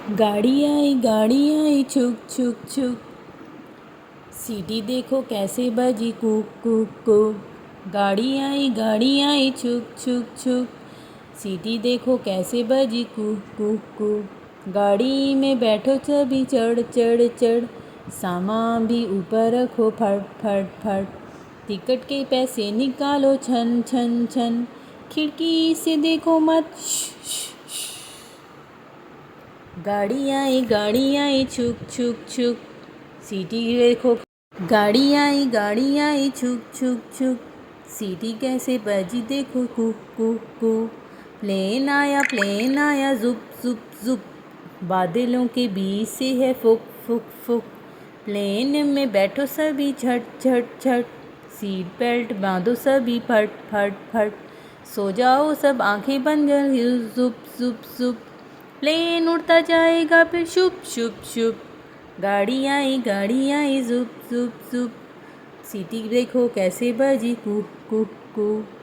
गाड़ी आई छुक छुक छुक। सीटी देखो कैसे बजी कुक कुक कुक। गाड़ी आई छुक छुक छुक। सीटी देखो कैसे बजी कुक कुक कुक। गाड़ी में बैठो सभी चढ़ चढ़ चढ़। सामान भी ऊपर रखो फट फट फट। टिकट के पैसे निकालो छन छन छन। खिड़की से देखो मत श श श। गाड़ी आई छुक छुक छुक। सीटी देखो। गाड़ी आई छुक छुक छुक। सीटी कैसे बजी देखो कुक कुक कुक। प्लेन आया जुप जुप जुप। बादलों के बीच से है फुक फुक फुक। प्लेन में बैठो सभी झट झट झट। सीट बेल्ट बांधो सभी फट फट फट। सो जाओ सब आंखें बंद कर जुप जुप जुप। प्लेन उड़ता जाएगा फिर शुप शुप शुप। गाड़ी आई जुप जुप जुप। सीटी देखो कैसे बजी कुक कुक कुक।